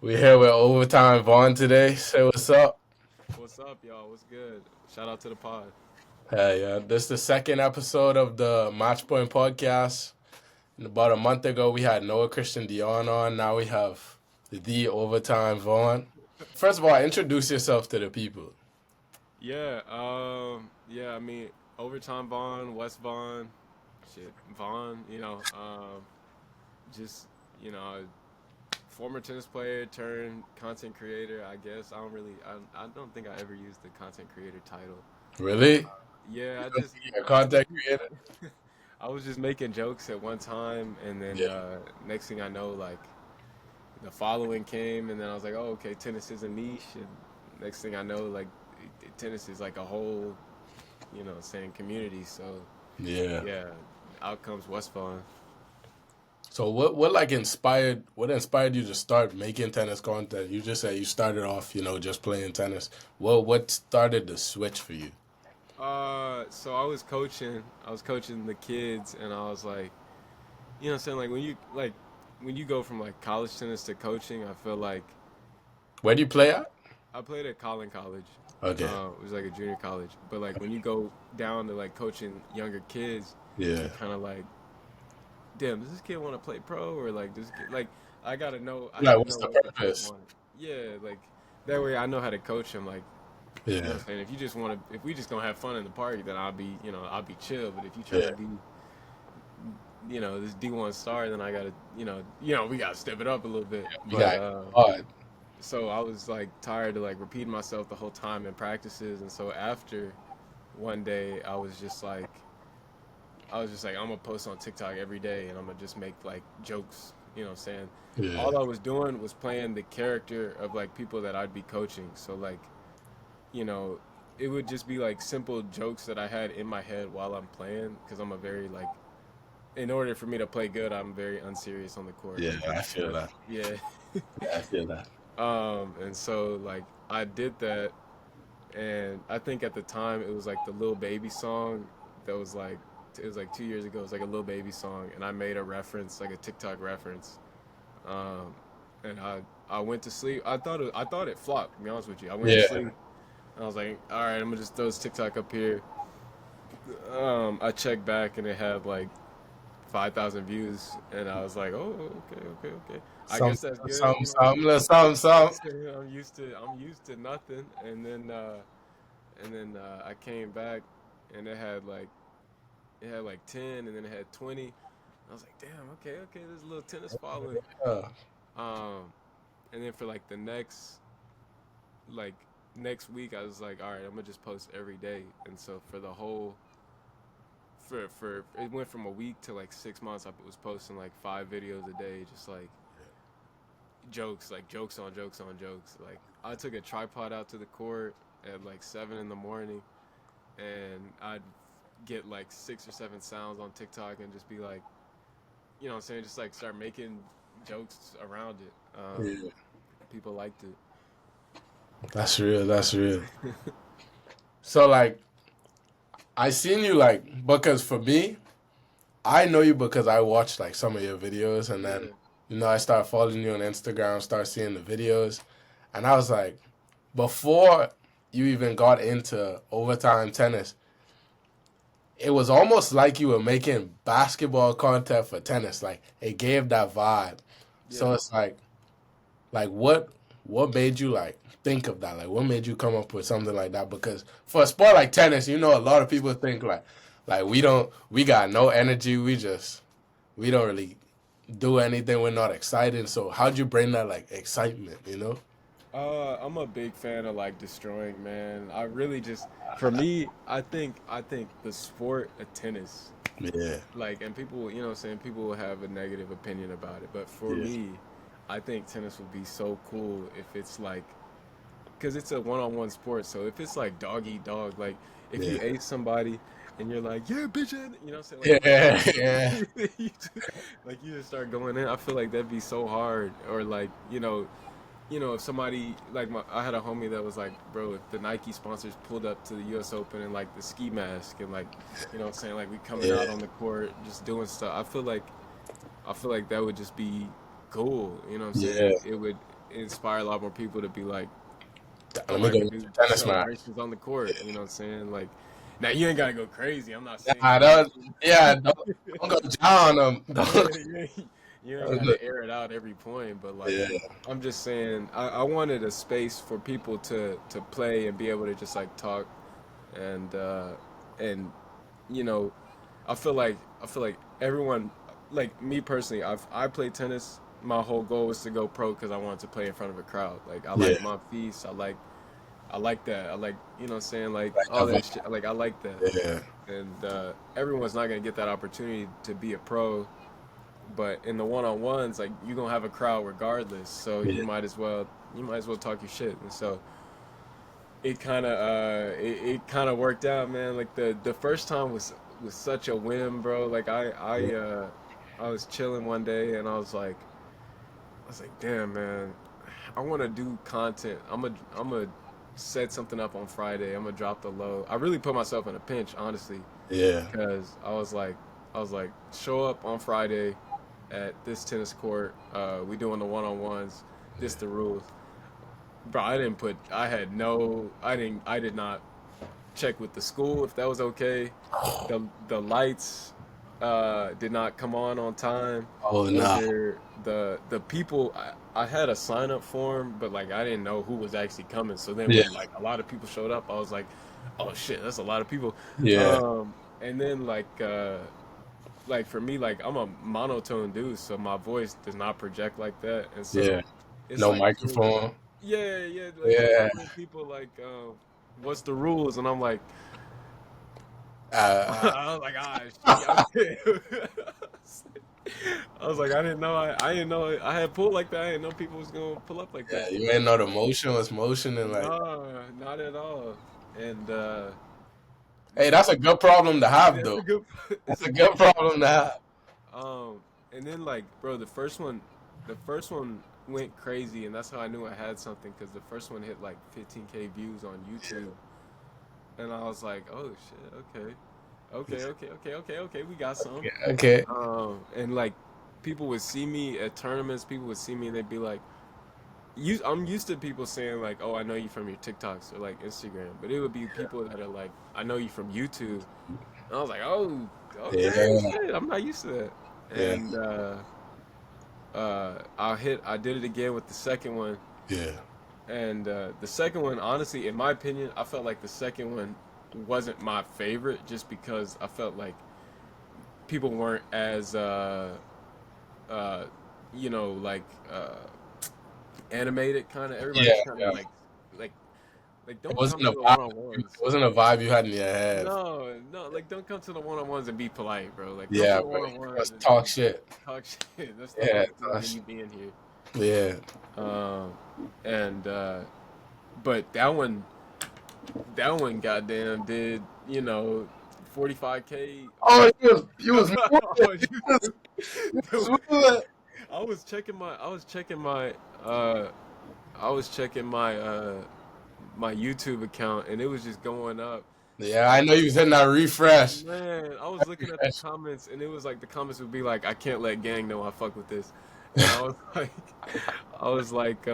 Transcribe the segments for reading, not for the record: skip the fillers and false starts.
We're here with Overtime Vaughn today. Say what's up. What's up, y'all? What's good? Shout out to the pod. Hey, yeah, this is the second episode of the MatchPoint Podcast. And about a month ago, we had Noah Christian Dion on. Now we have the Overtime Vaughn. First of all, introduce yourself to the people. Yeah. I mean, overtime Vaughn, WestVon, shit, Vaughn. Just you know, former tennis player turned content creator. I guess I don't think I ever used the content creator title. Really? Yeah, You're a I just, content creator? I was just making jokes at one time, and then Yeah. next thing I know, like the following came, and then I was like, oh, okay, tennis is a niche, and next thing I know, like tennis is like a whole, saying community. So Yeah. yeah, out comes WestVon. So what inspired you to start making tennis content? You just said you started off, just playing tennis. What started the switch for you? So I was coaching the kids, and I was like, saying when you go from like college tennis to coaching, I feel like Where do you play at? I played at Collin College. Okay. It was like a junior college, but like when you go down to like coaching younger kids, Yeah. you're kind of like, damn, does this kid want to play pro or like does this kid like I Like, had to what's know the what the kid purpose? wanted. Yeah, like that way I know how to coach him. Like Yeah. what I'm saying, if we just gonna have fun in the park, then I'll be chill. But if you trying Yeah. to be this D1 star, then I gotta we gotta step it up a little bit. You But got hard. so I was like tired of like repeating myself the whole time in practices, and so after one day I was just like, I'm gonna post on TikTok every day, and I'm gonna just make like jokes. You know what I'm saying? Yeah. All I was doing was playing the character of like people that I'd be coaching. So like, you know, it would just be like simple jokes that I had in my head while I'm playing, because I'm a very like, in order for me to play good, I'm very unserious on the court. Yeah, Like I that's feel that. yeah. Yeah, I feel that. And so like I did that, and I think at the time it was like the Lil Baby song that was like it was like 2 years ago. It was like a Lil Baby song, and I made a reference, like a TikTok reference. Um, and I went to sleep. I thought it flopped. To be honest with you, I went to Yeah. sleep. And I was like, all right, I'm gonna just throw this TikTok up here. I checked back, and it had like 5,000 views, and I was like, oh, okay. I Some, guess that's good. some, some, little some. I'm used to nothing. And then I came back, and it had like 10, and then it had 20. I was like, damn, okay, there's a little tennis following. Uh, Um, and then for like the like next week, I was like, all right, I'm gonna just post every day. And so for the whole for it went from a week to like 6 months. I was posting like 5 videos a day, just like jokes on jokes on jokes. Like I took a tripod out to the court at like 7 in the morning, and I'd get like 6 or 7 sounds on TikTok and just be like, what I'm saying, just like start making jokes around it. yeah. People liked it. That's real. That's real. So like, I seen you like because for me, I know you because I watched like some of your videos, and then Yeah, I started following you on Instagram, start seeing the videos, and I was like, before you even got into overtime tennis, it was almost like you were making basketball content for tennis. Like it gave that vibe. So yeah. it's like what made you like think of that? Like what made you come up with something like that? Because for a sport like tennis, a lot of people think like we got no energy. We don't really do anything. We're not excited. So how'd you bring that like excitement? I'm a big fan of like destroying, man. I really just, for me, I think the sport of tennis, Yeah. like, and people, what I'm saying, people will have a negative opinion about it, but for Yeah. me, I think tennis would be so cool if it's like, because it's a one-on-one sport. So if it's like dog eat dog, like if you Yeah. ace somebody and you're like, yeah, bitch, what I'm saying, Yeah. Yeah. you just, like you just start going in. I feel like that'd be so hard, or like if somebody like I had a homie that was like, bro, if the Nike sponsors pulled up to the U.S. Open and like the ski mask and like, what I'm saying, like we coming Yeah. out on the court just doing stuff. I feel like that would just be cool. You know what I'm Yeah. saying? inspire a lot more people to be like, Let oh, me I go can to do tennis match. celebrations on the court. You know what I'm saying? Like, now you ain't gotta go crazy. I'm not saying. Nah, don't go down them. You ain't gotta air it out every point, but like, Yeah, I'm just saying, I wanted a space for people to play and be able to just like talk, and and you know, I feel like everyone, like me personally, I played tennis. My whole goal was to go pro because I wanted to play in front of a crowd. Like I yeah, like my piece. I like that. I like, you know what I'm saying, like like all that shit. Like I like that. yeah, And everyone's not gonna get that opportunity to be a pro, but in the one-on-ones, like you're gonna have a crowd regardless. So yeah, you might as well talk your shit. And so it kind of worked out, man. Like the first time was such a whim, bro. Like I was chilling one day and I was like, damn, man, I want to do content. I'm a set something up on Friday. I'm gonna drop the low. I really put myself in a pinch, honestly, yeah, because I was like, show up on Friday at this tennis court. We doing the one-on-ones. This the rules. Bro, I did not check with the school if that was okay. The lights did not come on time. oh no, The people, I had a sign up form, but like I didn't know who was actually coming. So then yeah, when like a lot of people showed up, I was like, oh shit, that's a lot of people. yeah, And then like for me, like I'm a monotone dude, so my voice does not project like that, and so yeah. it's No like, microphone. yeah, like I'm Yeah, telling people like, what's the rules, and I'm like, uh, I was like, ah, shit. I was like, I didn't know I had pulled like that. I didn't know people was gonna pull up like yeah. that. You ain't know the motion was motion and like. No, not at all. And Hey, that's a good problem to have, it's though. a good, it's That's a a good good problem. problem to have. And then like, bro, the first one went crazy, and that's how I knew I had something because the first one hit like 15K views on YouTube, and I was like, oh shit, okay, we got some. Yeah, okay. And like, people would see me at tournaments. People would see me, and they'd be like, I'm used to people saying like, oh, I know you from your TikToks or like Instagram, but it would be people that are like, I know you from YouTube. And I was like, oh, okay, Yeah, shit, I'm not used to that. yeah, And I did it again with the second one, yeah, and the second one, honestly, in my opinion, I felt like the second one wasn't my favorite, just because I felt like people weren't as uh, like animated, kind of. Everybody yeah, was kind of yeah. like It don't come wasn't a to the vibe. one on It ones. wasn't a vibe you had in your head. No, no, like don't come to the one on ones and be polite, bro. Like come to Yeah, the but one on ones let's and talk shit. talk shit. That's the Yeah, whole point talk of shit. you being here. Yeah. Um, and but that one, goddamn, did 45K Oh, on. you was moving. Oh, You was dude, moving. uh, I was checking my YouTube account, and it was just going up. Yeah, I And know you was hitting that refresh. man, I was looking at the comments, and it was like the comments would be like, "I can't let gang know I fuck with this," and I was like,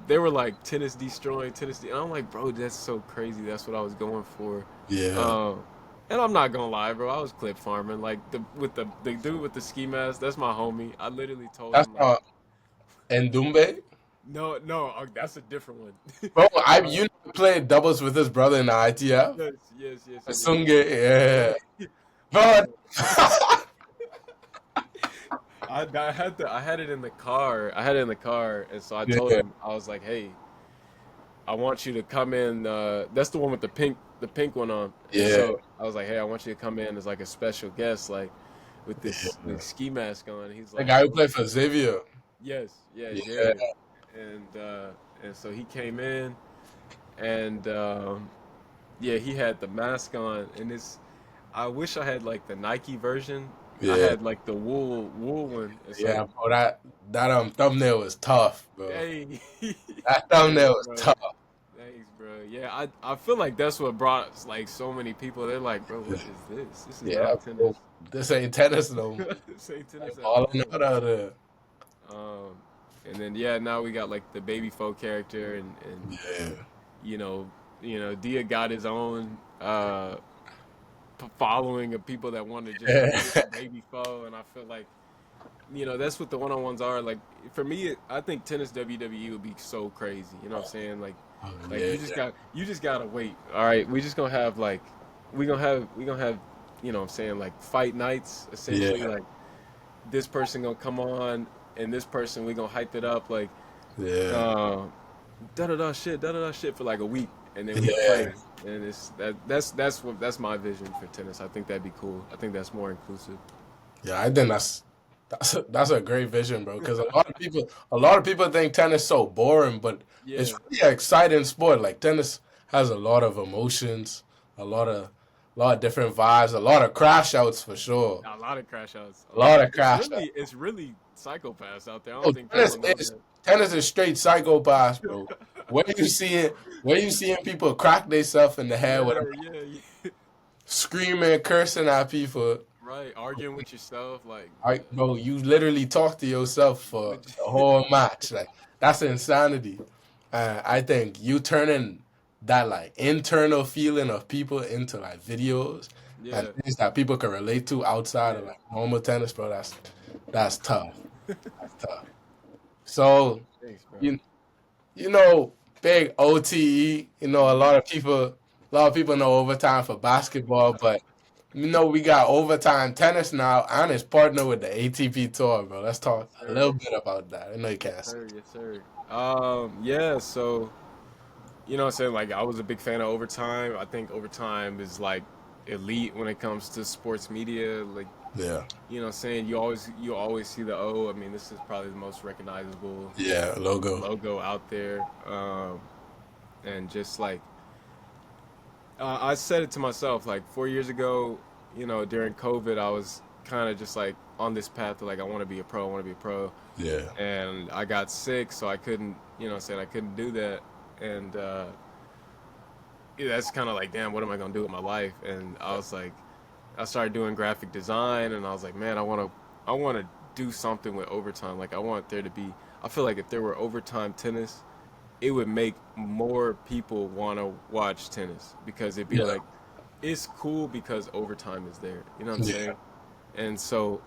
they were like tennis destroying Tennessee, and I'm like, bro, that's so crazy. That's what I was going for. Yeah. Um, and I'm not gonna lie, bro, I was clip farming. Like the dude with the ski mask, that's my homie. I literally told That's him like, not Ndumbe. no, no, that's a different one. Bro, uh, you played doubles with his brother in the ITF. yes, yes, yes, yes, yes. Sunge, yeah. Yeah. Bro, I had it in the car. I had it in the car, and so I told yeah, him, I was like, "Hey, I want you to come in. That's the one with the pink one on." And yeah, so I was like, "Hey, I want you to come in as like a special guest, like with this yeah. ski mask on." And he's The like, guy who played for Xavier. "Yes, yeah, Yeah, Jared." And so he came in, and yeah, he had the mask on, and it's. I wish I had like the Nike version. I yeah, had like the wool one, and so yeah, bro. That thumbnail was tough, bro. hey, That thanks, thumbnail was bro. tough. Thanks, bro. Yeah, I feel like that's what brought like so many people. They're like, bro, what is this? This is Yeah, not bro. tennis. This ain't tennis no more. This ain't Like tennis at balling all. out there. Um, And then now we got like the baby folk character, and Yeah. you know, Dia got his own following of people that want to just be a baby foe, and I feel like that's what the one-on-ones are. Like for me, I think tennis WWE would be so crazy. You know what I'm saying? Like Yeah. you just gotta wait. All right, we just gonna have like we gonna have what I'm saying, like fight nights essentially. Yeah. Like this person gonna come on, and this person we gonna hype it up like Yeah. uh, da da da shit for like a week, and then we Yeah. play. And that's my vision for tennis. I think that'd be cool. I think that's more inclusive. Yeah, I think that's a great vision, bro. Because a lot of people think tennis so boring, but it's Yeah, really an exciting sport. Like tennis has a lot of emotions, a lot of different vibes, a lot of crash outs for sure. a lot of crash outs. A A lot lot. of crash outs. It's really psychopaths out there. I Oh, don't think people know that. tennis is straight psychopaths, bro. Where you seeing people crack themselves in the head with Yeah, yeah, yeah. screaming, cursing at people. Right, arguing with yourself, like, Bro, you literally talk to yourself for the whole match. Like that's insanity. I think you turning that like internal feeling of people into like videos and yeah, things that people can relate to outside of yeah. like normal tennis, bro. That's tough. That's tough. So Thanks, bro. you you know, big OTE. A lot of people know overtime for basketball, but we got overtime tennis now, and it's partnered with the ATP Tour, bro. Let's talk Yes, a sir. little bit about that. I know you Yes, can't say. sir. Yes, sir. Yeah. So what I'm saying, like, I was a big fan of overtime. I think overtime is like elite when it comes to sports media. Like, Yeah, what I'm saying, you always see the O. I mean, this is probably the most recognizable yeah, logo. logo out there. And just like I said it to myself like 4 years ago, during COVID, I was kind of just like on this path to like I want to be a pro, I want to be a pro, Yeah, and I got sick, so I couldn't, said I couldn't do that, and yeah, that's kind of like, damn, what am I gonna do with my life? And I was like, I started doing graphic design, and I was like, man, I want to do something with overtime. Like I want there to be, I feel like if there were overtime tennis, it would make more people want to watch tennis because it'd be yeah, like it's cool because overtime is there. You know what I'm yeah, saying? And so,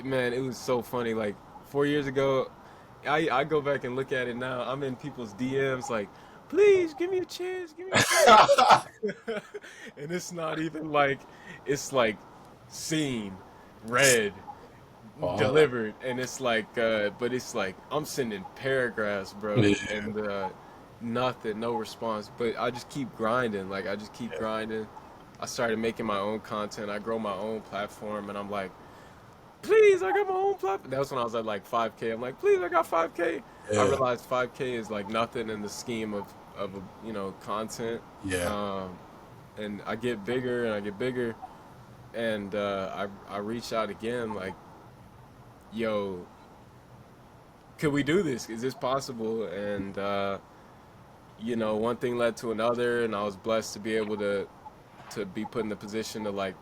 man, it was so funny. Like 4 years ago, I go back and look at it now. I'm in people's DMs like, please give me a chance, give me a chance. And it's not even like it's like seen, read, oh, delivered, and it's like but it's like I'm sending paragraphs, bro, yeah, and nothing, no response, but I just keep grinding. Like I just keep grinding. I started making my own content. I grow my own platform, and I'm like, please, I got my own platform. That was when I was at like 5K. I'm like, please, I got 5K. I yeah, realized 5K is like nothing in the scheme of content. yeah, um and I get bigger and I get bigger, and I reach out again like, yo, could we do this? Is this possible? And one thing led to another, and I was blessed to be able to be put in the position to like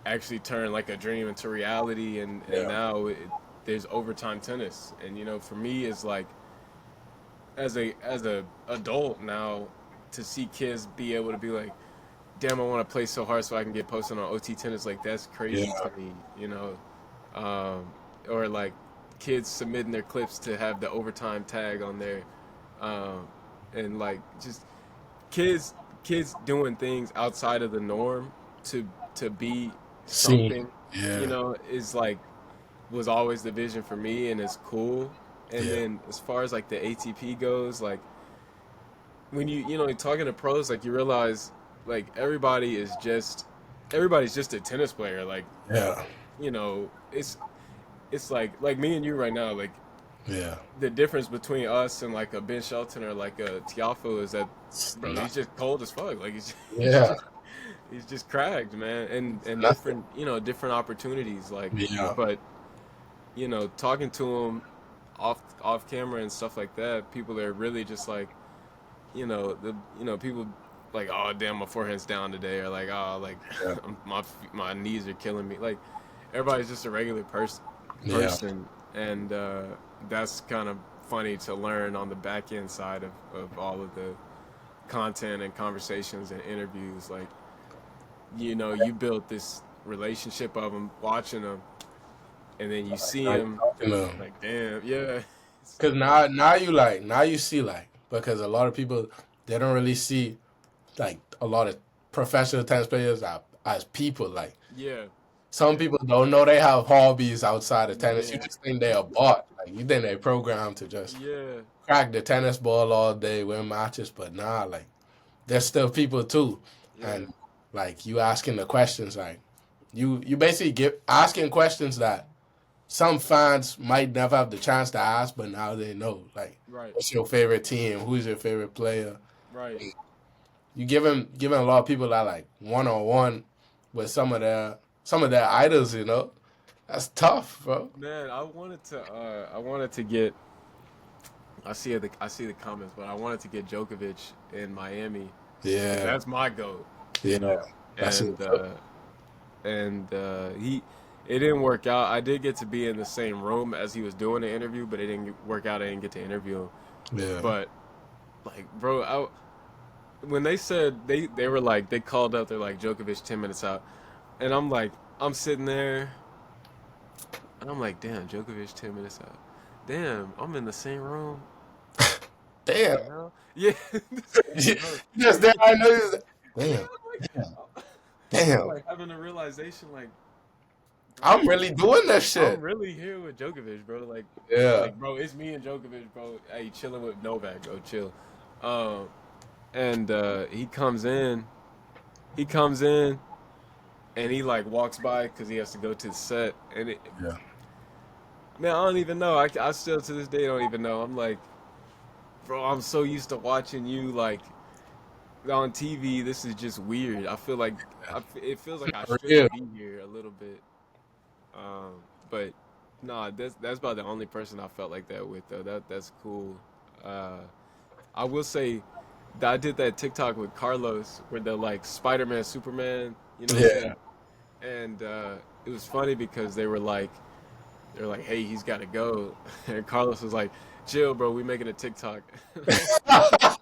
actually turn like a dream into reality. And yeah, now there's overtime tennis, and for me it's like as a adult now to see kids be able to be like, damn, I want to play so hard so I can get posted on OT tennis. Like that's crazy yeah, to me. Um, or like kids submitting their clips to have the overtime tag on there, um, and like just kids doing things outside of the norm to be see, something, yeah, is like was always the vision for me, and it's cool. And yeah, then as far as like the ATP goes, like when talking to pros, like you realize like everybody's just a tennis player. Like yeah, it's like me and you right now. Like yeah. the difference between us and like a Ben Shelton or like a Tiafo is that, It's bro, not, he's just cold as fuck. Like yeah, he's just cracked, man, it's and nothing. different opportunities. Like, Yeah, but talking to him off camera and stuff like that, people are really just like, people like, oh damn, my forehand's down today, or like, oh, like yeah, my knees are killing me. Like everybody's just a regular yeah, person, and that's kind of funny to learn on the back end side of all of the content and conversations and interviews. Like, you built this relationship of them watching them, and then you see Like, him, you know, like, damn, yeah. because now you see like because a lot of people they don't really see like a lot of professional tennis players as people. Like Yeah, some yeah, people don't know they have hobbies outside of tennis. You yeah, just think they're a bot. Like you think they're programmed to just yeah, crack the tennis ball all day, win matches, but nah, like there's still people too. yeah, And like you asking the questions, like you basically get asking questions that some fans might never have the chance to ask, but now they know. Like, right, what's your favorite team? Who's your favorite player? right. You giving a lot of people that like 1-on-1 with some of their idols. That's tough, bro. Man, I wanted to get. I see the comments, but I wanted to get Djokovic in Miami because Yeah, that's my goat, yeah. That's it. and he it didn't work out. I did get to be in the same room as he was doing the interview, but it didn't work out. I didn't get to interview him. Yeah. But like, bro, when they said they were like they called up, they're like Djokovic 10 minutes out, and I'm sitting there, and I'm like, damn, Djokovic 10 minutes out. Damn, I'm in the same room. What Damn. the hell? Yeah. Just there, I know. Damn. Yeah, I'm like, I'm Damn. like having a realization, like, bro, I'm really doing this I'm shit. really here with Djokovic, bro. Yeah. Bro, it's me and Djokovic, bro. Hey, chilling with Novak, bro. Chill. Um, and he comes in, and he like walks by because he has to go to the set. And Yeah. man, I don't even know. I still to this day don't even know. I'm like, bro, I'm so used to watching you like on TV. This is just weird. I feel like it feels like I For real. shouldn't be here a little bit. Um, but nah, that's about the only person I felt like that with though. That's cool. Uh, I will say that I did that TikTok with Carlos where they're like Spider-Man, Superman, you know what I'm Yeah. saying? And it was funny because they're like, hey, he's got to go, and Carlos was like, chill, bro, we making a TikTok. I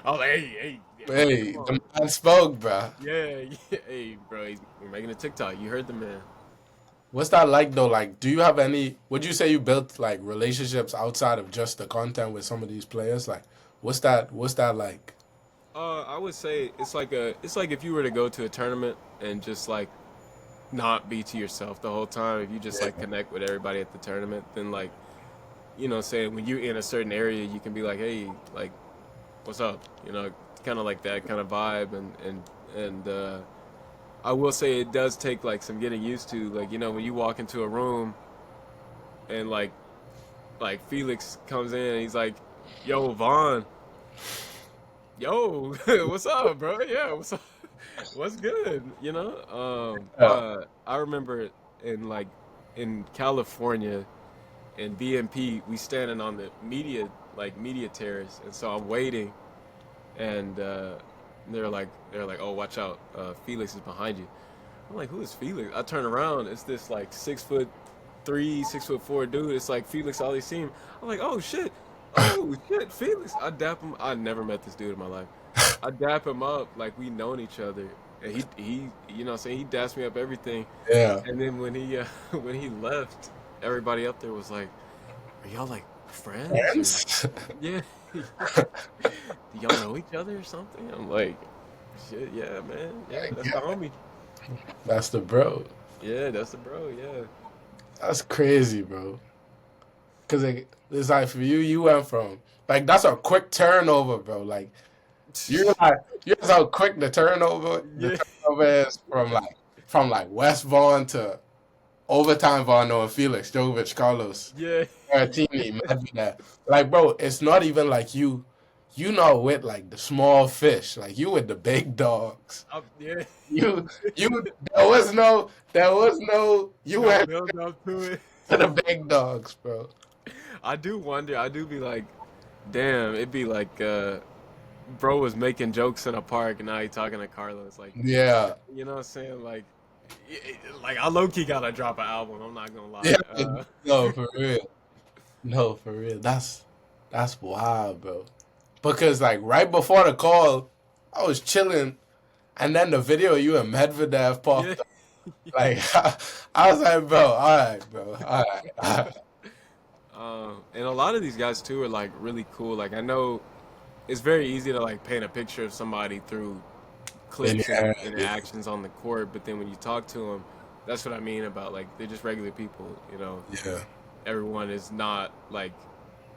was like, hey, yeah, Hey, come the on. man spoke, bro. Yeah, yeah, hey, bro, we're making a TikTok. You heard the man. What's that like though? Like, do you have any? Would you say you built like relationships outside of just the content with some of these players? Like, What's that like? I would say it's like if you were to go to a tournament and just like not be to yourself the whole time. If you just like Yeah. connect with everybody at the tournament, then like saying when you're in a certain area, you can be like, hey, like, what's up? Kind of like that kind of vibe, and I will say it does take like some getting used to. Like when you walk into a room and like Felix comes in and he's like, yo, Vaughn, yo, what's up, bro? Yeah, what's up? What's good? Yeah. I remember in California in BMP, we standing on the media terrace, and so I'm waiting, and they're like, oh, watch out, Felix is behind you. I'm like, who is Felix? I turn around, it's this like 6'3", 6'4" dude. It's like Felix Aliassime. I'm like, oh shit, Felix. I dap him. I never met this dude in my life. I dap him up like we known each other, and he what I'm saying, he daps me up everything. Yeah. And then when he when he left, everybody up there was like, are y'all like friends or Friends? yeah? Do y'all know each other or something? I'm like, shit, yeah, man, yeah, that's the homie. That's the bro. Yeah, that's the bro. Yeah. That's crazy, bro. Cause it's like for you, you went from like that's a quick turnover, bro. Like you realize how quick the Yeah. turnover is from like WestVon to overtime Von and Felix, Djokovic, Carlos, Yeah. Martini, Medvedev. Like, bro, it's not even like you not with like the small fish, like you with the big dogs. Yeah. You there was no you No went build up to it. to the big dogs, bro. I do wonder. I do be like, damn. It'd be like, bro was making jokes in a park, and now he talking to Carlos. Like, Yeah, you know what I'm saying? Like, Like I low key gotta drop an album. I'm not gonna lie. Yeah, no, for real. No, for real. That's wild, bro. Because like right before the call, I was chilling, and then the video of you and Medvedev Yeah. popped up. Like I was like, bro, all right, bro, all right. All right. And a lot of these guys too are like really cool. Like I know it's very easy to like paint a picture of somebody through clips Yeah, and actions on the court, but then when you talk to them, that's what I mean about like they're just regular people. yeah, Everyone is not like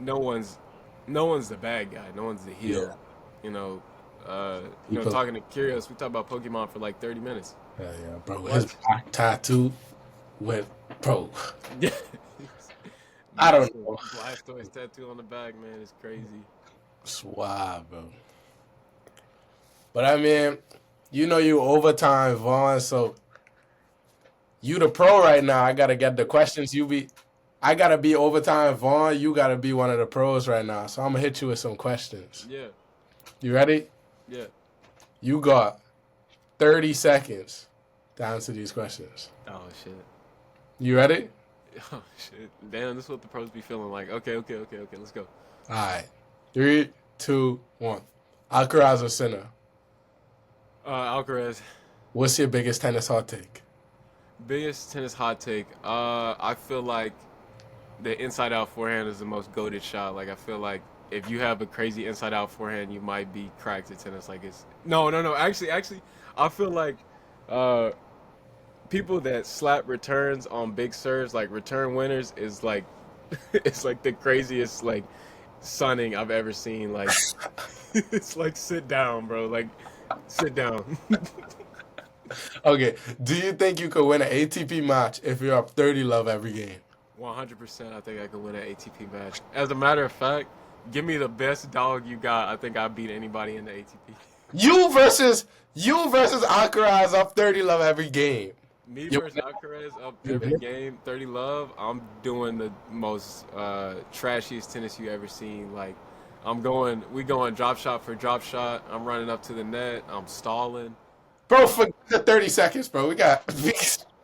no one's no one's the bad guy, no one's the heel. yeah. You know, People, talking to Curious, we talked about Pokemon for like 30 minutes. yeah, bro. His What? back tattoo went, bro. Yeah. I don't know. Blastoise tattoo on the back, man, is crazy. It's wild, bro. But I mean, you overtime, Vaughn. So you the pro right now. I gotta get the questions. I gotta be overtime, Vaughn. You gotta be one of the pros right now. So I'm gonna hit you with some questions. Yeah, You ready? yeah. You got 30 seconds to answer these questions. Oh shit. You ready? Oh shit. Damn, this is what the pros be feeling like. Okay, let's go. All right. 3, 2, 1. Alcaraz or Sinner? Alcaraz. What's your biggest tennis hot take? Biggest tennis hot take. I feel like the inside out forehand is the most goated shot. Like I feel like if you have a crazy inside out forehand, you might be cracked at tennis. Like it's no. Actually, I feel like people that slap returns on big serves, like return winners, is like it's like the craziest like sunning I've ever seen. Like it's like sit down, bro. Like sit down. Okay. Do you think you could win an ATP match if you're up 30-love every game? 100%. I think I could win an ATP match. As a matter of fact, give me the best dog you got. I think I beat anybody in the ATP. You versus Alcaraz up 30-love every game. Me You- versus Alcaraz up every game, 30 love. I'm doing the most trashiest tennis you ever seen. Like, we going drop shot for drop shot. I'm running up to the net. I'm stalling. Bro, forget the 30 seconds, bro.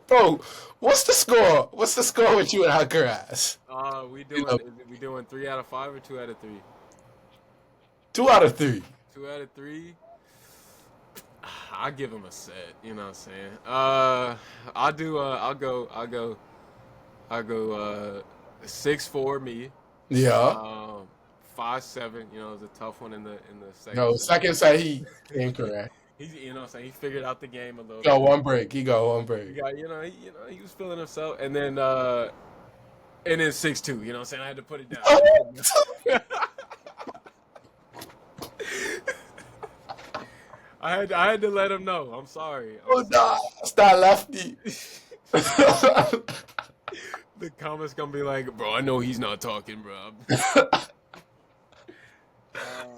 Bro, what's the score? What's the score with you and Alcaraz? We doing 3 out of 5 or 2 out of 3? 2 out of 3. 2 out of 3. I give him a set. You know what I'm saying? I'll go 6-4 me. Yeah. 5-7. You know, it's a tough one in the second. No, second set he incorrect. He's, you know what I'm saying? He figured out the game a little He got bit. one break. He got one break. He got, he was feeling himself. And then 6-2. You know what I'm saying? I had to put it down. I had to let him know. I'm sorry. Oh, nah. Start lefty. The comments gonna be like, bro, I know he's not talking, bro.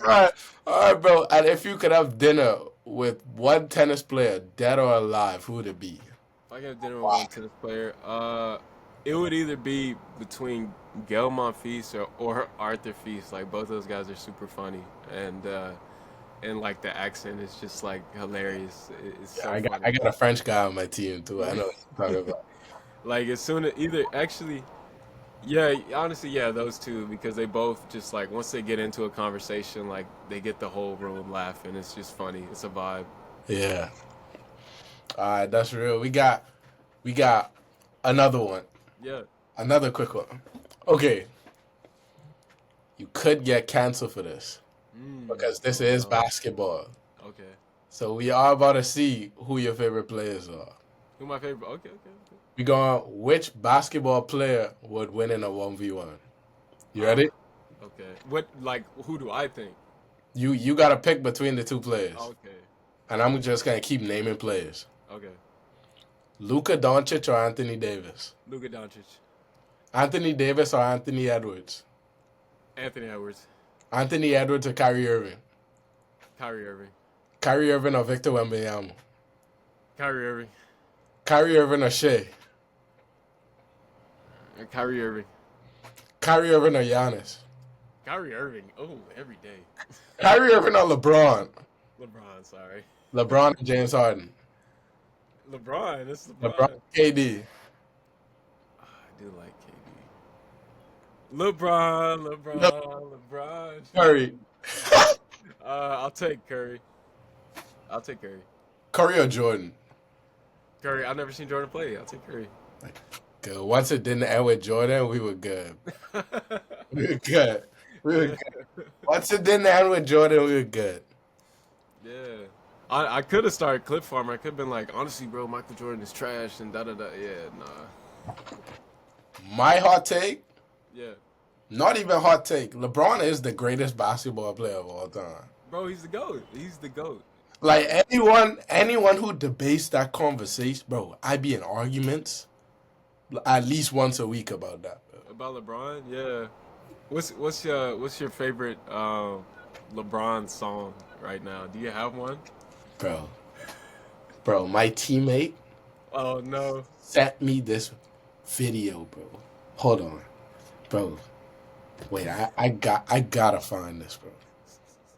All right, bro. And if you could have dinner with one tennis player, dead or alive, who would it be? If I got dinner with one tennis player, it would either be between Gael Monfils or Arthur Feast. Like both those guys are super funny, and like the accent is just like hilarious. It's so I funny. got a French guy on my team too. I know what you're talking about. Like as soon as either actually, yeah, honestly, yeah, those two because they both just like once they get into a conversation, like they get the whole room laughing. It's just funny. It's a vibe. Yeah. All right, that's real. We got another one. Yeah. Another quick one. Okay. You could get canceled for this because this is basketball. Okay. So we are about to see who your favorite players are. Who my favorite? Okay. We going which basketball player would win in a 1v1? You ready? Okay. What like who do I think? You got to pick between the two players. Okay. And I'm just going to keep naming players. Okay. Luka Doncic or Anthony Davis? Luka Doncic. Anthony Davis or Anthony Edwards? Anthony Edwards. Anthony Edwards or Kyrie Irving? Kyrie Irving. Kyrie Irving or Victor Wembanyama? Kyrie Irving. Kyrie Irving or Shea? Kyrie Irving. Kyrie Irving or Giannis? Kyrie Irving. Oh, every day. Kyrie Irving or LeBron? LeBron, sorry. LeBron or James Harden? LeBron. It's LeBron, LeBron. KD, I do like KD. LeBron. Curry, I'll take Curry. I'll take Curry. Curry or Jordan. Curry. I've never seen Jordan play. I'll take Curry. Good. Once it didn't end with Jordan, we were good. We were good. We were good. Once it didn't end with Jordan, we were good. Yeah. I could have started Clip Farmer. I could have been like, honestly, bro, Michael Jordan is trash and da da da. Yeah, nah. My hot take, Yeah. not even hot take. LeBron is the greatest basketball player of all time. Bro, he's the GOAT. He's the GOAT. Like anyone who debates that conversation, bro, I be in arguments at least once a week about that. Bro. About LeBron? Yeah. What's your favorite LeBron song right now? Do you have one? Bro, my teammate Oh no. sent me this video, bro. Hold on, bro. Wait, I gotta find this, bro.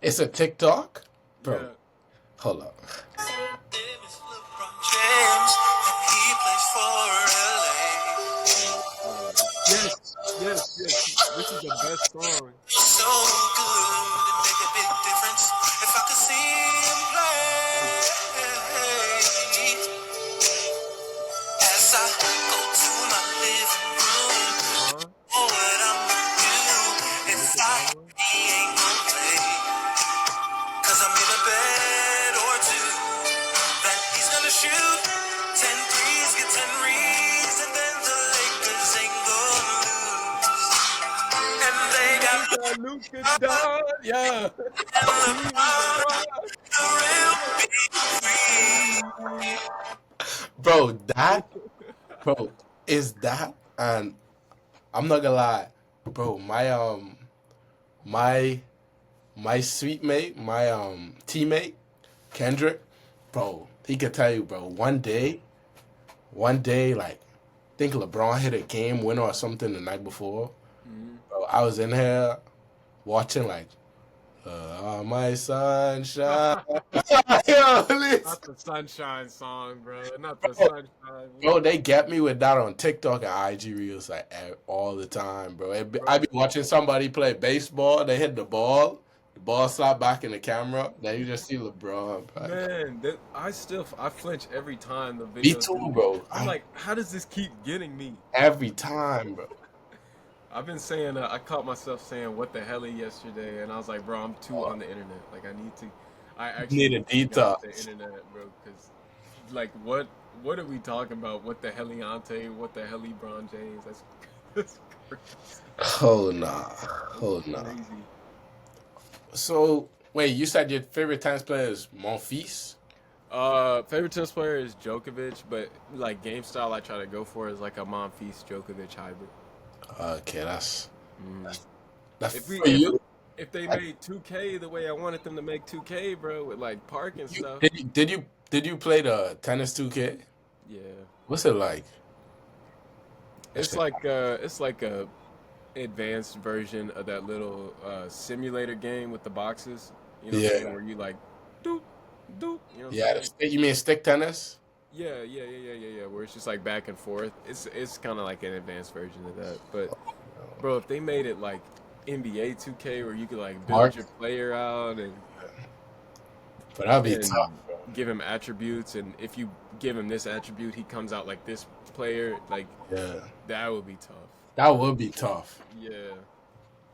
It's a TikTok, bro. Yeah. Hold up. Yes. This is the best song. So good to make a big difference. If I could see him play, as I go to my living room, oh, what I'm gonna do if he ain't gonna play. 'Cause I'm in a bed or two that he's gonna shoot 10 threes, get 10 reads, and then the Lakers ain't gonna lose. And they got Luka Don. Yeah. Bro, bro, is that, and I'm not gonna lie, bro, my sweet mate, my teammate, Kendrick, bro, he could tell you, bro, one day, like, I think LeBron hit a game winner or something the night before. Bro, I was in here watching like my sunshine. Yo, listen. Not the Sunshine song, bro. Not the Sunshine. Bro, they get me with that on TikTok and IG Reels like all the time, bro. I be watching somebody play baseball. They hit the ball slap back in the camera. Then you just see LeBron. Bro. Man, I flinch every time the video. Me too, bro. I'm like, how does this keep getting me? Every time, bro. I've been saying, I caught myself saying, "What the hell?" yesterday, and I was like, "Bro, I'm too on the internet. Like, I actually Need a need to get off the detox. internet, bro. Because, like, what are we talking about? What the Heliante? What the hell, LeBron James? That's crazy. Oh nah. Crazy. So wait, you said your favorite tennis player is Monfils? Favorite tennis player is Djokovic, but like game style, I try to go for is like a Monfils Djokovic hybrid. Okay, that's If for you. if they made 2K the way I wanted them to make 2K, bro, with like park and stuff. Did you play the tennis 2K? Yeah, What's it like? it's like a advanced version of that little simulator game with the boxes. You know what I'm saying? Yeah. Where you like doop doop. You know what I'm Yeah, saying? you mean stick tennis? Yeah. Where it's just like back and forth. It's kind of like an advanced version of that. But bro, if they made it like NBA 2K where you could like build Mark? your player out and But that'd be and tough, bro. give him attributes, and if you give him this attribute, he comes out like this player. Like Yeah, that would be tough. that would be tough. Yeah.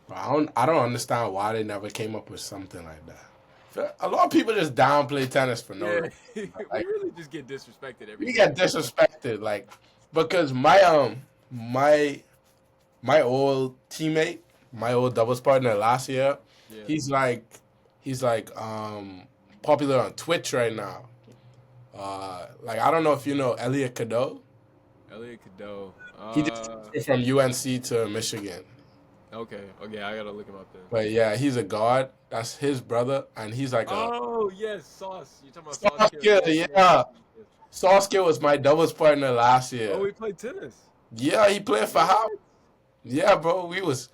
But I don't understand why they never came up with something like that. A lot of people just downplay tennis for no Yeah, reason. we really just get disrespected every We time. get disrespected, like, because my old teammate, my old doubles partner last year, Yeah. he's like popular on Twitch right now. Like I don't know if you know Elliot Cadeau. Elliot Cadeau. He just transferred from UNC to Michigan. Okay, I gotta look him up then. But yeah, he's a guard. That's his brother, and he's like a Oh yes, Sauce. You talking about Sauce? Sauce Kill? Kill, yeah. Sauce was my doubles partner last year. Oh, we played tennis. Yeah, he played for how? Yeah, bro, we was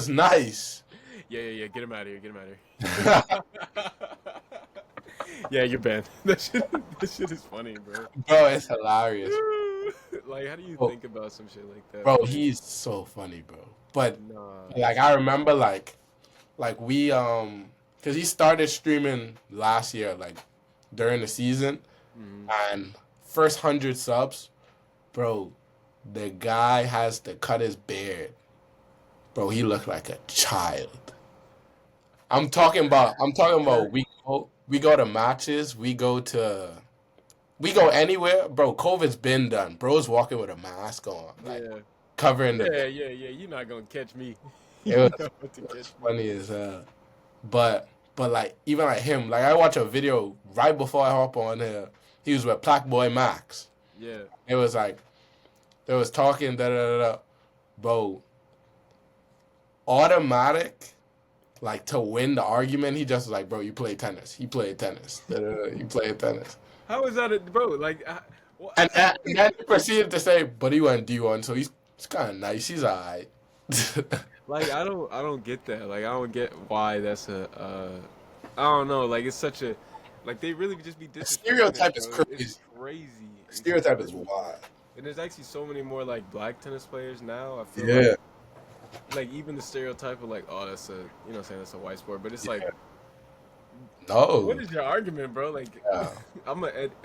nice. Yeah. Get him out of here. Yeah, you're banned. That shit is funny, bro. Bro, it's hilarious. Like, how do you Bro, think about some shit like that, bro, bro? he's so funny, bro. But Nah, like I remember like we because he started streaming last year, like during the season, and first 100 subs, bro. The guy has to cut his beard, bro. He looked like a child. I'm talking about we go to matches, we go anywhere, bro. COVID's been done. Bro's walking with a mask on, like yeah, covering the. yeah. You're not gonna catch me. It You're was, not about to it catch was me. funny as hell. But like even like him, like I watch a video right before I hop on here. He was with Black Boy Max. Yeah, It was like they was talking da da da da. Bro, automatic. Like to win the argument, he just was like, bro, you play tennis. He played tennis. Da, da, da. You played tennis. how is that, bro? Like, And then he proceeded to say, but he went D1, so he's kind of nice. He's alright. like I don't get that. Like, I don't get why that's I don't know. Like, it's such a, like they really just be disrespecting Stereotype it, is bro. crazy. It's crazy. It's Stereotype is crazy. wild. And there's actually so many more like black tennis players now. I feel Yeah. like even the stereotype of like, oh, that's a, saying that's a white sport, but it's like, No. what is your argument, bro? Like, Yeah.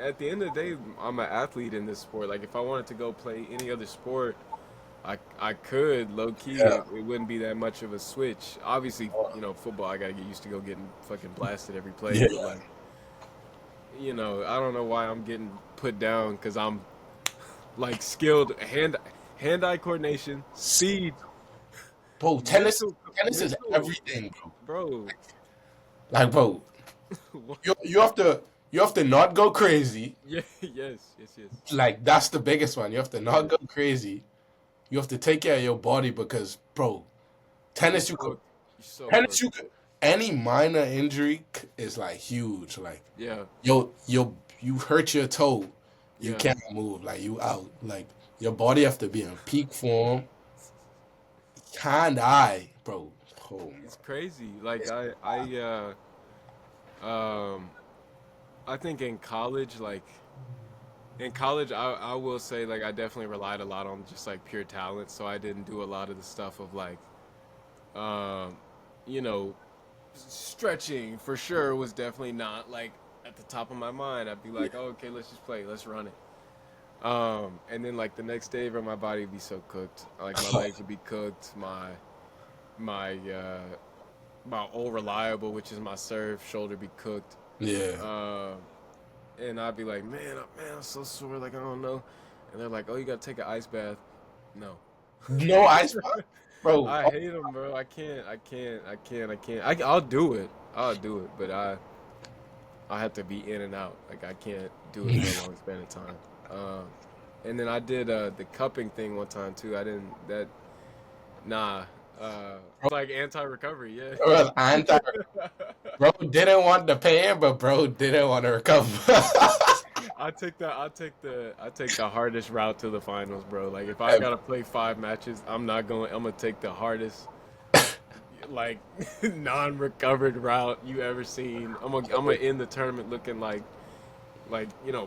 at the end of the day, I'm an athlete in this sport. Like, if I wanted to go play any other sport, I could low key. Yeah. It wouldn't be that much of a switch. Obviously, football. I gotta get used to go getting fucking blasted every play. Yeah. But like, I don't know why I'm getting put down because I'm like skilled hand-eye coordination, speed, Bro, tennis is mental, everything, bro. bro. Like, bro, you have to not go crazy. Yeah, yes. Like that's the biggest one. You have to not go crazy. You have to take care of your body because, bro, tennis you could any minor injury is like huge. Like Yeah, you hurt your toe, you yeah. can't move. Like you out. Like your body have to be in peak form. Hand eye, bro. Oh, It's crazy. Like I think in college, I will say like I definitely relied a lot on just like pure talent. So I didn't do a lot of the stuff of like, um, you know, stretching for sure was definitely not like at the top of my mind. I'd be like, oh, okay, let's just play, let's run it. And then like the next day, bro, my body would be so cooked. Like my legs would be cooked. My old reliable, which is my serve shoulder, be cooked. yeah. And I'd be like, man, I'm so sore. Like I don't know. And they're like, oh, you gotta take an ice bath. No, No ice bath? Bro. I hate them, bro. I can't. I'll do it. But I have to be in and out. Like I can't do it for a long span of time. And then I did the cupping thing one time too. I didn't that. Nah. Like anti-recovery, yeah. Bro didn't want the pain, but bro didn't want to recover. I take the hardest route to the finals, bro. Like if I gotta play 5 matches, I'm gonna take the hardest like non-recovered route you ever seen. I'm gonna end the tournament looking like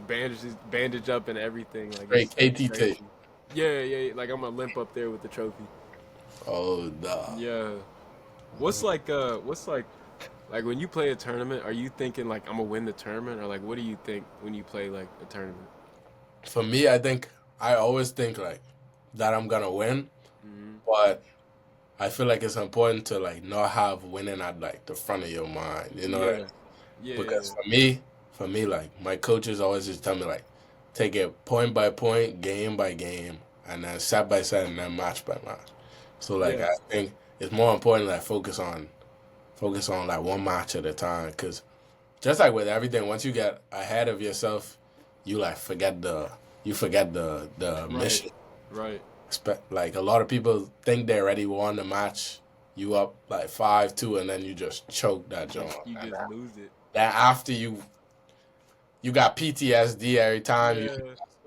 bandage up and everything. Like Great it's KT tape. Yeah. Like I'm gonna limp up there with the trophy. Oh no. Yeah. What's like when you play a tournament, are you thinking like I'm gonna win the tournament, or like what do you think when you play like a tournament? For me, I always think like that I'm gonna win, but I feel like it's important to like not have winning at like the front of your mind, you know? Like, Yeah. because for me, like my coaches always just tell me like take it point by point, game by game, and then set by set, and then match by match. So like Yeah. I think it's more important like focus on like one match at a time, because just like with everything, once you get ahead of yourself, you like forget the mission. Right. Like a lot of people think they already won the match, you up like 5-2, and then you just choke that joint. You And just lose it. then after you got PTSD every time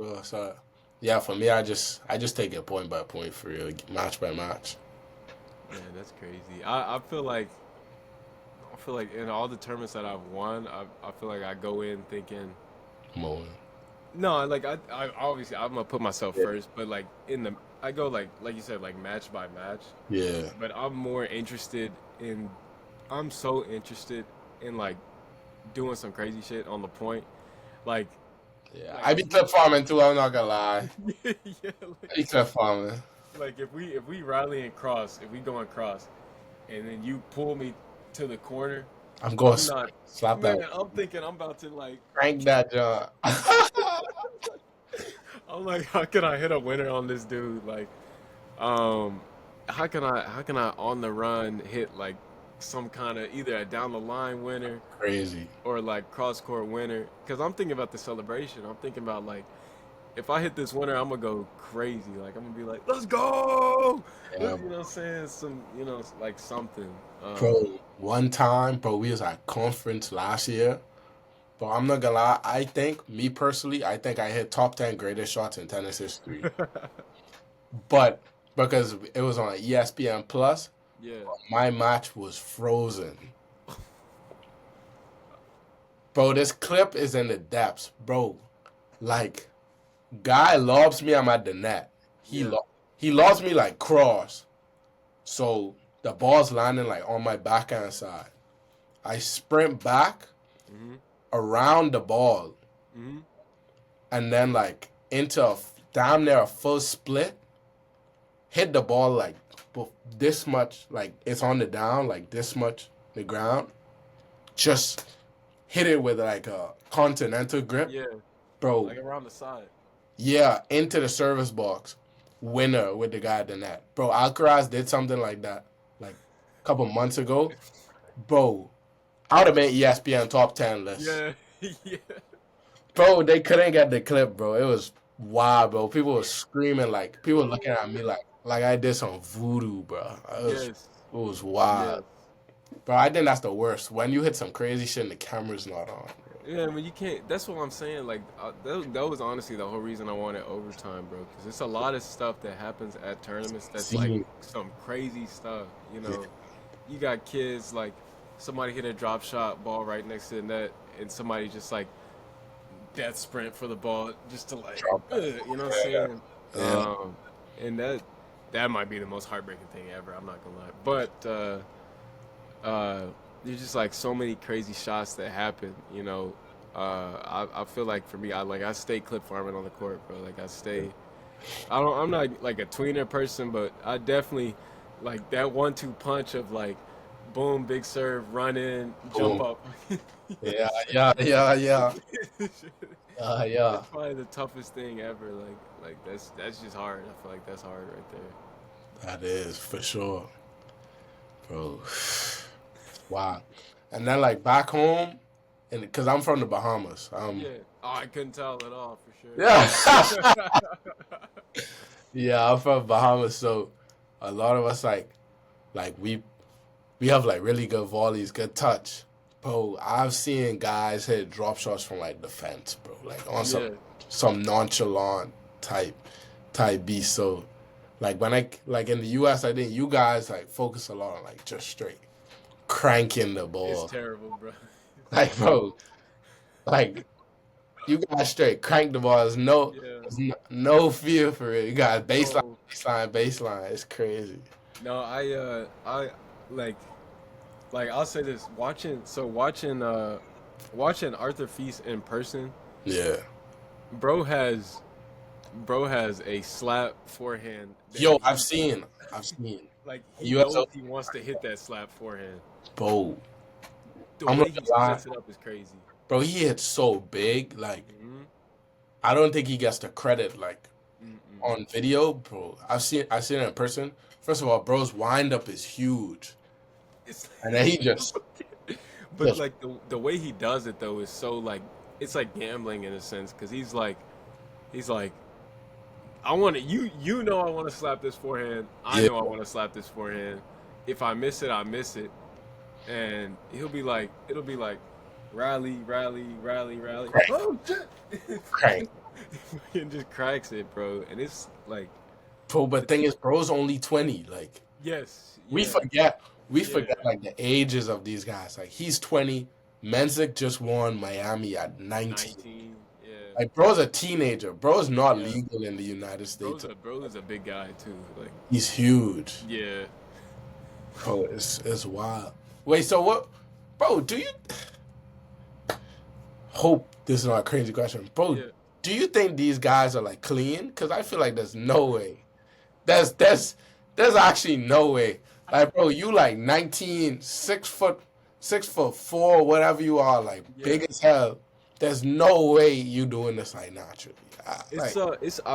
Yeah. so yeah, for me, I just take it point by point for real, match by match. Man, that's crazy. I feel like I feel like in all the tournaments that I've won, I feel like I go in thinking, More. no, like I obviously I'm gonna put myself first, but like I go like you said, like match by match. Yeah. But I'm more interested in, I'm so interested in like doing some crazy shit on the point, like Yeah. like I be clip farming too, I'm not gonna lie. yeah, I be clip farming. like if we rally and cross, if we go and cross, and then you pull me to the corner, I'm going I'm not, slap man. that. I'm thinking I'm about to like, Crank that John. I'm like, how can I hit a winner on this dude? Like, um, how can I on the run hit like some kind of either a down the line winner Crazy. or like cross court winner? Because I'm thinking about the celebration. I'm thinking about like, if I hit this winner, I'm gonna go crazy. Like I'm gonna be like, let's go. You Yeah, know what I'm saying? Some, you know, like something. bro. One time, bro, we was at conference last year. But I'm not gonna lie, I think, me personally, I think I hit top 10 greatest shots in tennis history. But because it was on ESPN Plus, Yeah. my match was frozen. Bro, this clip is in the depths, bro. Like, guy lobs me, I'm at the net. Yeah. He lobs me like cross. So the ball's landing like on my backhand side. I sprint back Mhm. around the ball Mhm. and then like into damn near a full split. Hit the ball like this much, like it's on the down, like this much the ground. Just hit it with like a continental grip, Yeah. bro. Like around the side. Yeah, into the service box. Winner with the guy at the net. Bro, Alcaraz did something like that like a couple months ago. Bro, I would have been ESPN top 10 list. Yeah. Yeah. Bro, they couldn't get the clip, bro. It was wild, bro. People were screaming, like, people were looking at me like I did some voodoo, bro. Yes. It was wild. Yes. Bro, I think that's the worst. When you hit some crazy shit and the camera's not on, bro. Yeah, I mean, you can't. That's what I'm saying. Like, that was honestly the whole reason I wanted overtime, bro. Because it's a lot of stuff that happens at tournaments that's like See. some crazy stuff. You know, you got kids like somebody hit a drop shot ball right next to the net, and somebody just like death sprint for the ball just to like, Drop that. you know what I'm saying? Yeah. And that might be the most heartbreaking thing ever. I'm not gonna lie, but there's just like so many crazy shots that happen. You know, I feel like for me, I stay clip farming on the court, bro. Like I stay. I'm not like a tweener person, but I definitely like that 1-2 punch of like, boom, big serve, run in, jump Boom. up. Yeah. Yeah. That's probably the toughest thing ever. Like that's just hard. I feel like that's hard right there. That is, for sure. Bro. Wow. And then, like, back home, and because I'm from the Bahamas. Yeah. Oh, I couldn't tell at all for sure. Yeah. Yeah, I'm from Bahamas, so a lot of us like we have like really good volleys, good touch. Bro, I've seen guys hit drop shots from like the fence, bro. Like on Yeah. some nonchalant type beast. So like when I like in the US, I think you guys like focus a lot on like just straight cranking the ball. It's terrible, bro. Like bro, like you guys straight crank the ball. There's no, Yeah. there's no feel for it. You got baseline, So, baseline. It's crazy. no, I like I'll say this, watching Arthur Feast in person, Yeah. bro has a slap forehand that Yo, he- I've seen. like he US knows he wants to hit that slap forehand. Bro, The I'm way not he gonna lie. sets it up is crazy. bro, he hits so big. Like, Mhm. I don't think he gets the credit like Mm-mm. on video, bro. I've seen it in person. First of all, bro's wind up is huge, It's and then he just But Yes. like the way he does it though is so like, it's like gambling in a sense, because he's like I want to, you know, I want to slap this forehand. I Yeah. know I want to slap this forehand. If I miss it, I miss it. And it'll be like rally. Right. Oh shit! crank. And just cracks it, bro. And it's like, Bro, but thing is, bro's only 20. Like, yes, we yeah. forget we forget like the ages of these guys. Like he's 20. Menzik just won Miami at 19. 19. Yeah. Like bro's a teenager. Bro's not Yeah. legal in the United States. Bro's a big guy too. Like He's huge. yeah. Bro, it's wild. Wait, so what, bro? Do you hope this is not a crazy question, bro? Yeah. Do you think these guys are like clean? Because I feel like there's no way. There's actually no way. Like, bro, you like 19, 6'4", whatever you are, like big as hell. There's no way you doing this like naturally. I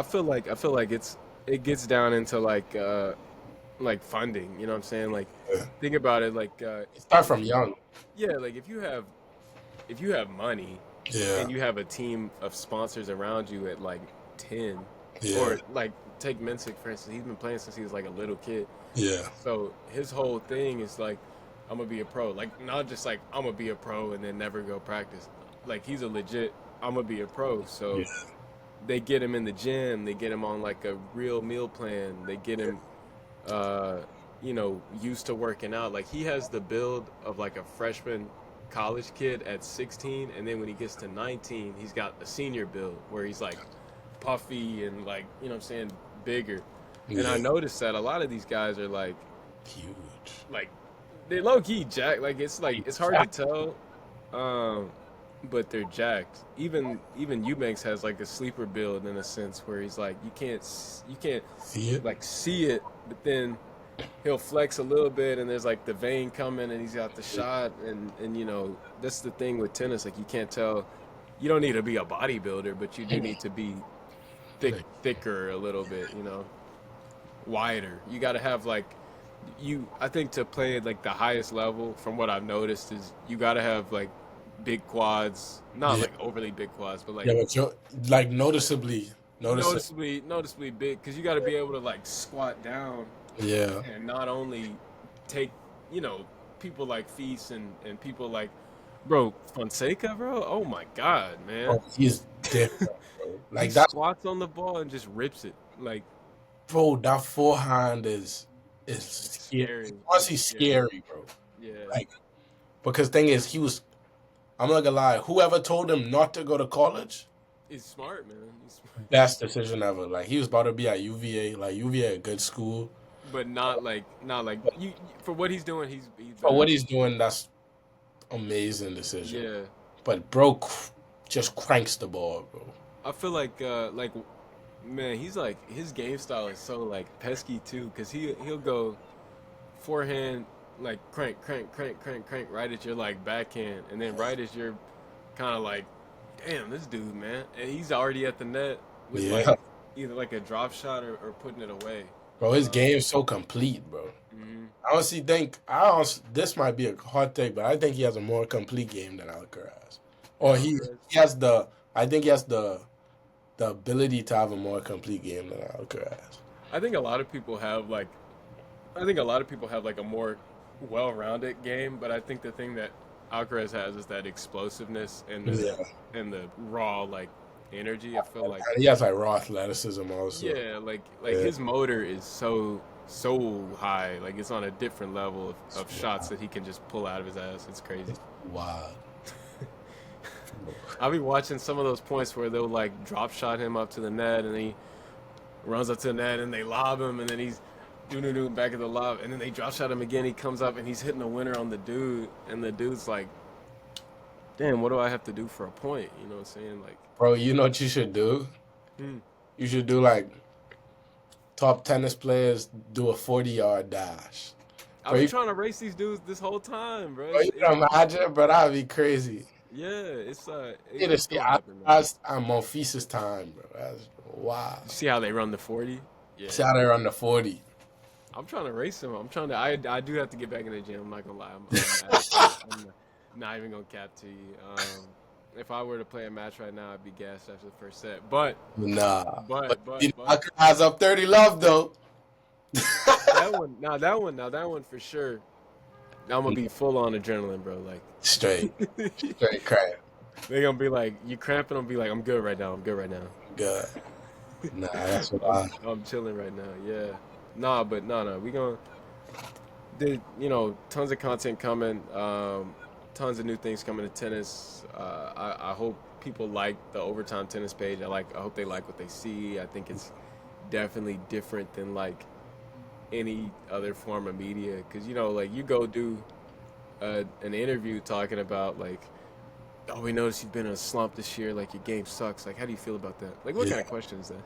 feel like it gets down into like funding. You know what I'm saying? Like think about it. Like start from young. yeah, like if you have money and you have a team of sponsors around you at like 10, or like take Menzik for instance. He's been playing since he was like a little kid. Yeah. So his whole thing is like, I'm gonna be a pro. Like not just like I'm gonna be a pro and then never go practice. Like he's a legit, I'm gonna be a pro. So they get him in the gym. They get him on like a real meal plan. They get him, used to working out. Like he has the build of like a freshman college kid at 16, and then when he gets to 19, he's got a senior build where he's like puffy and like, you know what I'm saying, bigger. And I noticed that a lot of these guys are like huge. Like they low key jacked. Like it's hard to tell, but they're jacked. Even Eubanks has like a sleeper build in a sense where he's like you can't See it? like see it, but then he'll flex a little bit and there's like the vein coming and he's got the shot and that's the thing with tennis. Like you can't tell. You don't need to be a bodybuilder, but you do need to be thicker a little bit. Wider. You got to have like I think to play at like the highest level, from what I've noticed, is you got to have like big quads, not like overly big quads, but like but you're like noticeably big, because you got to be able to like squat down and not only take people like Feast and people like bro Fonseca, bro. Oh my god, man. Oh, he's different, bro. Like he that squats on the ball and just rips it. Like bro, that forehand is scary. Honestly, scary, bro. Yeah. Like, because thing is, I'm not gonna lie. Whoever told him not to go to college, he's smart, man. He's smart. Best decision ever. Like he was about to be at UVA. Like UVA, a good school. But not like you for what he's doing. He's for what he's doing. That's amazing decision. Yeah. But bro, just cranks the ball, bro. I feel like man, he's like his game style is so like pesky too, because he'll go forehand like crank right at your like backhand, and then right as you're kind of like, damn, this dude, man, and he's already at the net with like either like a drop shot or putting it away. Bro, his game's so complete, bro. Mm-hmm. I honestly think this might be a hot take, but I think he has a more complete game than Alcaraz, or he has the ability to have a more complete game than Alcaraz. I think a lot of people have like a more well-rounded game, but I think the thing that Alcaraz has is that explosiveness and the raw like energy. I feel like he has like raw athleticism also. Yeah, like his motor is so high. Like it's on a different level of shots that he can just pull out of his ass. It's crazy. Wow. I'll be watching some of those points where they'll like drop shot him up to the net, and he runs up to the net, and they lob him, and then he's doing back at the lob, and then they drop shot him again. He comes up and he's hitting a winner on the dude, and the dude's like, "Damn, what do I have to do for a point?" You know what I'm saying? Like, bro, you know what you should do? You should do like top tennis players do a 40-yard dash. I've been trying to race these dudes this whole time, bro. Bro, you can imagine, bro, that'd be crazy. Yeah, it's I'm Monfils' time, bro. That's wow. You see how they run the 40? Yeah. See how they run the 40. I'm trying to race him. I do have to get back in the gym. I'm not gonna lie. I'm not even gonna cap to you. If I were to play a match right now, I'd be gassed after the first set. But has up 30 love though. that one for sure. I'm gonna be full on adrenaline, bro. Like straight cramp. They're gonna be like, you cramping? I'm be like, I'm good right now. Good. Nah, that's what I'm chilling right now. Yeah. Nah, but no. tons of content coming, tons of new things coming to tennis. I hope people like the Overtime Tennis page. I hope they like what they see. I think it's definitely different than like any other form of media, because like you go do an interview talking about like, oh, we noticed you've been in a slump this year, like your game sucks, like how do you feel about that, like what Yeah. kind of question is that?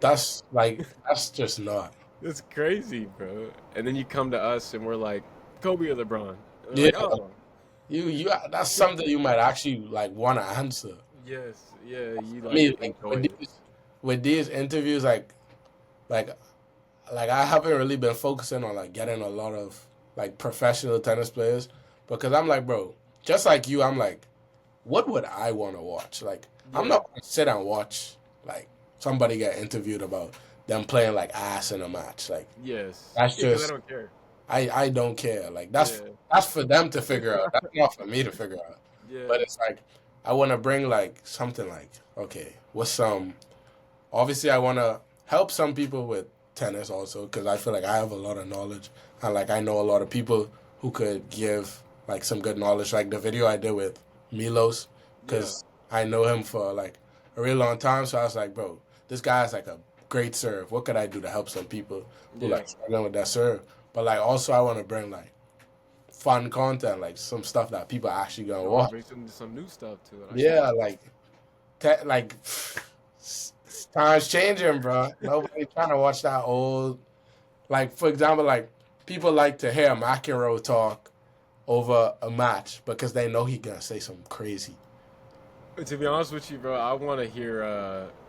That's just not. It's crazy, bro. And then you come to us and we're like, Kobe or LeBron, and we're Yeah, like, oh, you that's something you might actually like want to answer. yes, yeah, you I like mean, like enjoy it. with these interviews, like I haven't really been focusing on like getting a lot of like professional tennis players, because I'm like, bro, just like you, I'm like, what would I want to watch? Like, I'm Yeah, not gonna sit and watch like somebody get interviewed about them playing like ass in a match. Like, yes, that's yeah, because I just don't care. I don't care. Like, Yeah, that's for them to figure out. That's not for me to figure out. yeah, But it's like I want to bring like something like, okay, what's some? Obviously, I want to help some people with tennis also, because I feel like I have a lot of knowledge, and like I know a lot of people who could give like some good knowledge. Like the video I did with Milos, yeah, because I know him for like a really long time. So I was like, bro, this guy has like a great serve. What could I do to help some people who yeah. like struggling with that serve? But like also I want to bring like fun content, like some stuff that people are actually gonna You want to watch. bring some new stuff to it. I get Yeah, it. like times changing, bro. Nobody trying to watch that old. Like for example, like people like to hear McEnroe talk over a match because they know he gonna say something crazy. But to be honest with you, bro, I want to hear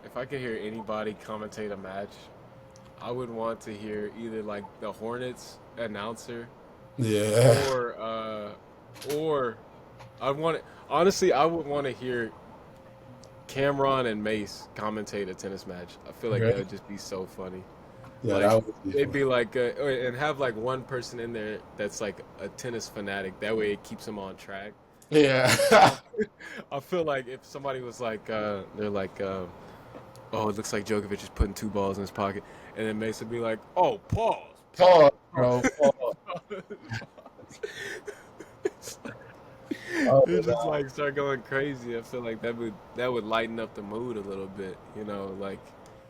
if I could hear anybody commentate a match, I would want to hear either like the Hornets announcer Yeah, or I'd want to, honestly, I would want to hear Cameron and Mace commentate a tennis match. I feel like that okay. would just be so funny. Yeah, Like that would be it'd fun. be like and have like one person in there that's like a tennis fanatic. That way it keeps them on track. Yeah, I I feel like if somebody was like they're like oh, it looks like Djokovic is putting two balls in his pocket, and then Mace would be like, oh, pause, pause, pause. bro. Pause. Oh, It just wow. like start going crazy. I feel like that would lighten up the mood a little bit, like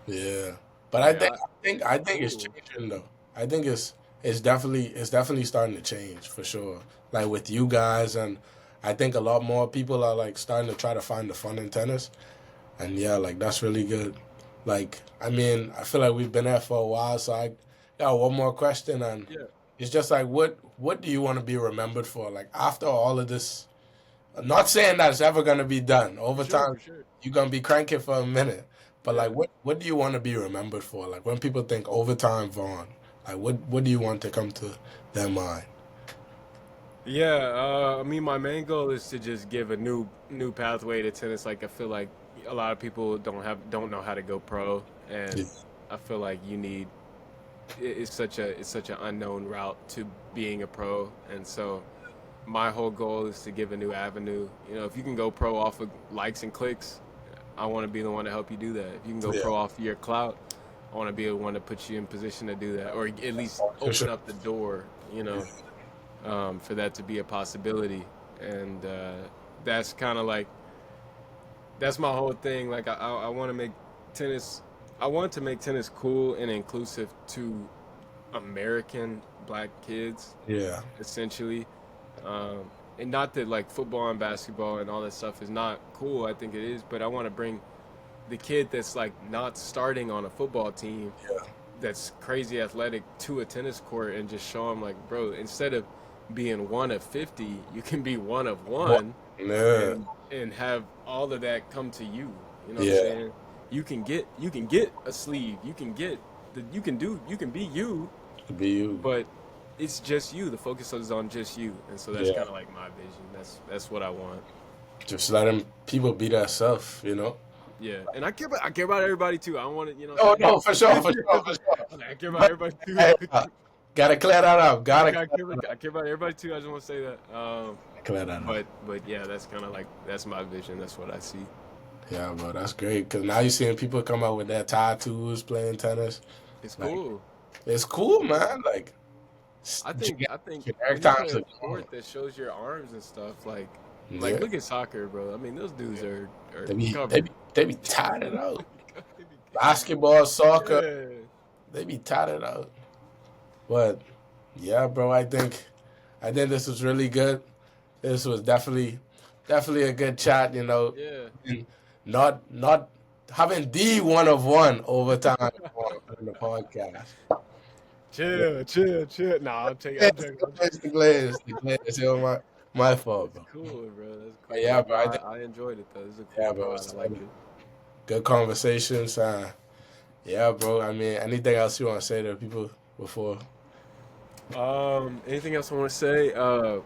Yeah, but I like think I, I it's think it's cool. changing though. I think it's definitely starting to change for sure. Like with you guys, and I think a lot more people are like starting to try to find the fun in tennis. And yeah, like that's really good. Like I mean, I feel like we've been there for a while, so I got one more question, and Yeah, it's just like what do you want to be remembered for? Like after all of this, I'm not saying that it's ever gonna be done. for Over sure, time, for sure. you're gonna be cranking for a minute. But Yeah. like, what do you want to be remembered for? Like when people think overtime Vaughn, like what do you want to come to their mind? Yeah, I mean, my main goal is to just give a new pathway to tennis. Like, I feel like a lot of people don't know how to go pro, Yeah, and I feel like it's such an unknown route to being a pro, and so my whole goal is to give a new avenue. If you can go pro off of likes and clicks, I want to be the one to help you do that. If you can go yeah, pro off your clout, I want to be the one to put you in position to do that, or at least for open sure. up the door. For that to be a possibility. And that's kind of like that's my whole thing. Like I want to make tennis. I want to make tennis cool and inclusive to American black kids, Yeah, essentially. And not that like football and basketball and all that stuff is not cool. I think it is, but I want to bring the kid that's like not starting on a football team, yeah, that's crazy athletic, to a tennis court and just show them like, bro, instead of being one of 50, you can be one of what? one, Yeah, and have all of that come to you. You know what I'm yeah, saying? You can get a sleeve. You can be you, to be you. but it's just you. The focus is on just you. And so that's Yeah, kind of like my vision. That's what I want. just letting people be their self. Yeah. And I care about everybody too. I don't want to, Oh what no, for sure, I'm for saying? sure, for sure. I care about But everybody too. hey, gotta clear that up. I, Gotta I care about I care about everybody too. I just want to say that. clear that up. But yeah, that's kind of like that's my vision. That's what I see. Yeah, bro, that's great. Cause now you're seeing people come out with their tattoos playing tennis. It's Like cool. it's cool, man. Like I think Generic when you times play are a sport that shows your arms and stuff, like yeah. look at soccer, bro. I mean, those dudes are They be covered. tatted out. Basketball, soccer, Yeah. they be tatted out. But yeah, bro, I think this was really good. This was definitely a good chat, you know. Yeah. And not having the one of one overtime on the podcast. Chill. Nah, I'm taking. The glaze. It was my fault, That's bro. cool, bro. That's But cool. yeah, bro, Nah, I enjoyed it though. This is a yeah, cool bro, pod. I liked it. good conversations. Yeah, bro. I mean, anything else you want to say to people before? Anything else I want to say?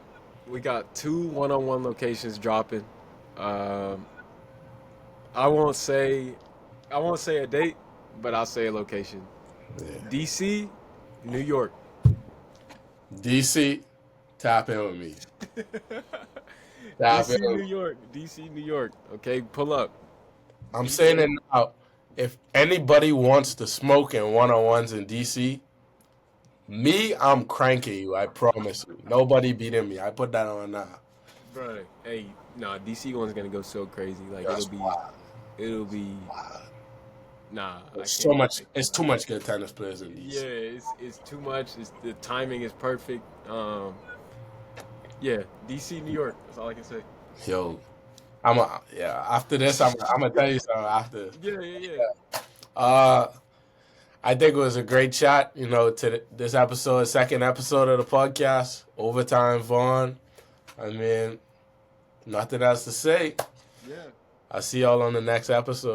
We got 2 one-on-one locations dropping. Um, I won't say a date, but I'll say a location. Yeah. DC, New York. DC, tap in with me. Tap DC, in. New York. DC, New York. Okay, pull up. I'm saying it now. If anybody wants to smoke in one-on-ones in DC, me, I'm cranking you. I promise you. Nobody beating me. I put that on now. Bro, hey, nah, DC one's gonna go so crazy. Like That's it'll be wild. nah. It's It's too much good tennis players in DC. Yeah, it's too much. The timing is perfect. Yeah, DC, New York. That's all I can say. Yo, after this, I'm gonna tell you something. After, Yeah. I think it was a great chat. You know, to this episode, second episode of the podcast, overtime, Vaughn. I mean, nothing else to say. Yeah. I'll see y'all on the next episode.